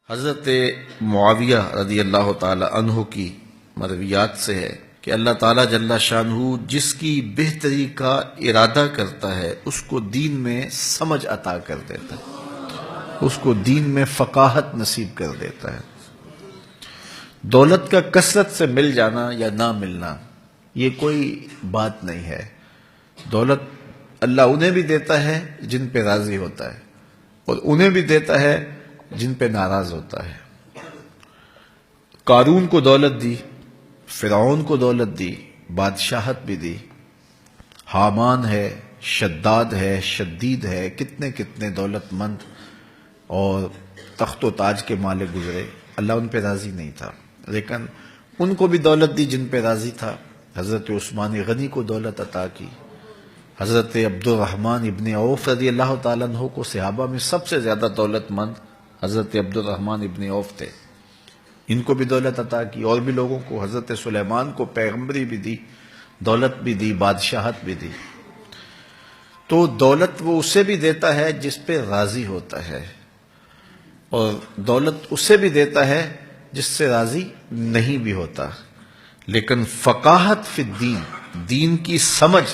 حضرت معاویہ رضی اللہ تعالی عنہ کی مرویات سے ہے کہ اللہ تعالیٰ جل شانہ جس کی بہتری کا ارادہ کرتا ہے اس کو دین میں سمجھ عطا کر دیتا ہے، اس کو دین میں فقاہت نصیب کر دیتا ہے۔ دولت کا کثرت سے مل جانا یا نہ ملنا یہ کوئی بات نہیں ہے۔ دولت اللہ انہیں بھی دیتا ہے جن پہ راضی ہوتا ہے، اور انہیں بھی دیتا ہے جن پہ ناراض ہوتا ہے۔ قارون کو دولت دی، فرعون کو دولت دی، بادشاہت بھی دی، حامان ہے، شداد ہے، شدید ہے، کتنے کتنے دولت مند اور تخت و تاج کے مالک گزرے، اللہ ان پہ راضی نہیں تھا، لیکن ان کو بھی دولت دی جن پہ راضی تھا۔ حضرت عثمان غنی کو دولت عطا کی، حضرت عبد الرحمن ابن عوف رضی اللہ تعالیٰ عنہ کو صحابہ میں سب سے زیادہ دولت مند حضرت عبد الرحمن ابن عوف تھے، ان کو بھی دولت عطا کی، اور بھی لوگوں کو، حضرت سلیمان کو پیغمبری بھی دی، دولت بھی دی، بادشاہت بھی دی۔ تو دولت وہ اسے بھی دیتا ہے جس پہ راضی ہوتا ہے، اور دولت اسے بھی دیتا ہے جس سے راضی نہیں بھی ہوتا، لیکن فقاہت فی الدین، دین کی سمجھ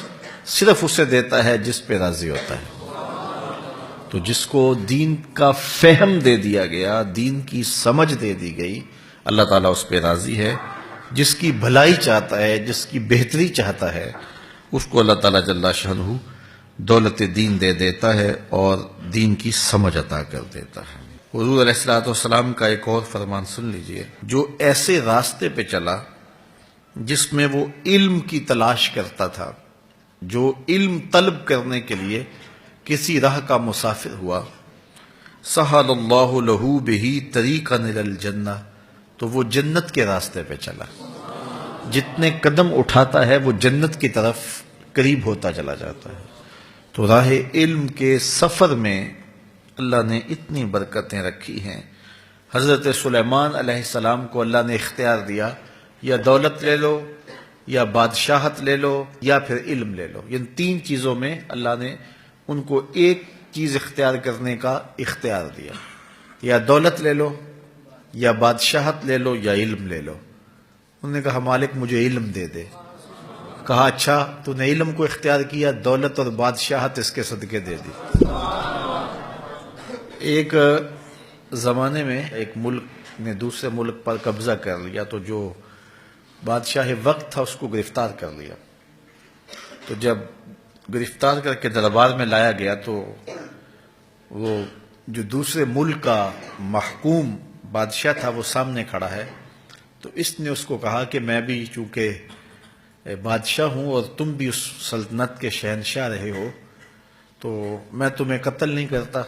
صرف اسے دیتا ہے جس پہ راضی ہوتا ہے۔ تو جس کو دین کا فہم دے دیا گیا، دین کی سمجھ دے دی گئی، اللہ تعالیٰ اس پہ راضی ہے۔ جس کی بھلائی چاہتا ہے، جس کی بہتری چاہتا ہے، اس کو اللہ تعالیٰ جل شانہ دولت دین دے دیتا ہے اور دین کی سمجھ عطا کر دیتا ہے۔ حضور علیہ الصلوۃ والسلام کا ایک اور فرمان سن لیجئے، جو ایسے راستے پہ چلا جس میں وہ علم کی تلاش کرتا تھا، جو علم طلب کرنے کے لیے کسی راہ کا مسافر ہوا، سہل اللہ لہ بہ طریقا الی الجنہ، تو وہ جنت کے راستے پہ چلا۔ جتنے قدم اٹھاتا ہے وہ جنت کی طرف قریب ہوتا چلا جاتا ہے۔ تو راہ علم کے سفر میں اللہ نے اتنی برکتیں رکھی ہیں۔ حضرت سلیمان علیہ السلام کو اللہ نے اختیار دیا، یا دولت لے لو، یا بادشاہت لے لو، یا پھر علم لے لو۔ ان تین چیزوں میں اللہ نے ان کو ایک چیز اختیار کرنے کا اختیار دیا، یا دولت لے لو، یا بادشاہت لے لو، یا علم لے لو۔ انہوں نے کہا مالک مجھے علم دے دے۔ کہا اچھا تو نے علم کو اختیار کیا، دولت اور بادشاہت اس کے صدقے دے دی۔ ایک زمانے میں ایک ملک نے دوسرے ملک پر قبضہ کر لیا، تو جو بادشاہ وقت تھا اس کو گرفتار کر لیا۔ تو جب گرفتار کر کے دربار میں لایا گیا تو وہ جو دوسرے ملک کا محکوم بادشاہ تھا وہ سامنے کھڑا ہے، تو اس نے اس کو کہا کہ میں بھی چونکہ بادشاہ ہوں اور تم بھی اس سلطنت کے شہنشاہ رہے ہو، تو میں تمہیں قتل نہیں کرتا،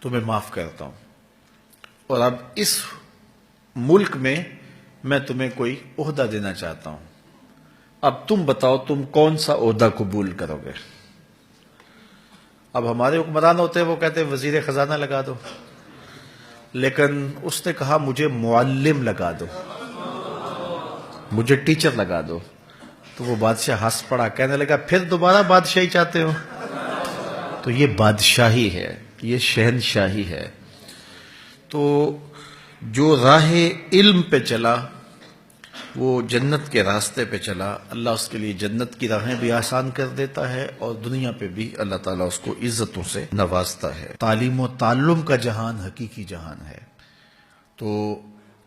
تمہیں معاف کرتا ہوں، اور اب اس ملک میں تمہیں کوئی عہدہ دینا چاہتا ہوں۔ اب تم بتاؤ تم کون سا عہدہ قبول کرو گے؟ اب ہمارے حکمران ہوتے ہیں وہ کہتے ہیں وزیر خزانہ لگا دو، لیکن اس نے کہا مجھے معلم لگا دو، مجھے ٹیچر لگا دو۔ تو وہ بادشاہ ہنس پڑا، کہنے لگا پھر دوبارہ بادشاہی چاہتے ہو؟ تو یہ بادشاہی ہے، یہ شہنشاہی ہے۔ تو جو راہ علم پہ چلا وہ جنت کے راستے پہ چلا، اللہ اس کے لیے جنت کی راہیں بھی آسان کر دیتا ہے، اور دنیا پہ بھی اللہ تعالیٰ اس کو عزتوں سے نوازتا ہے۔ تعلیم و تعلم کا جہان حقیقی جہان ہے۔ تو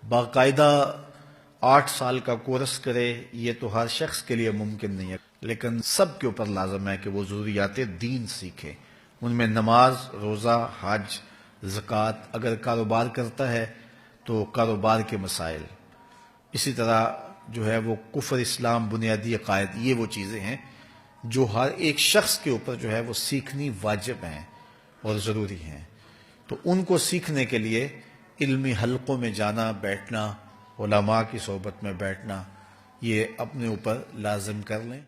باقاعدہ 8 سال کا کورس کرے یہ تو ہر شخص کے لیے ممکن نہیں ہے، لیکن سب کے اوپر لازم ہے کہ وہ ضروریات دین سیکھے۔ ان میں نماز، روزہ، حج، زکوٰۃ، اگر کاروبار کرتا ہے تو کاروبار کے مسائل، اسی طرح جو ہے وہ کفر، اسلام، بنیادی عقائد، یہ وہ چیزیں ہیں جو ہر ایک شخص کے اوپر جو ہے وہ سیکھنی واجب ہیں اور ضروری ہیں۔ تو ان کو سیکھنے کے لیے علمی حلقوں میں جانا، بیٹھنا، علماء کی صحبت میں بیٹھنا، یہ اپنے اوپر لازم کر لیں۔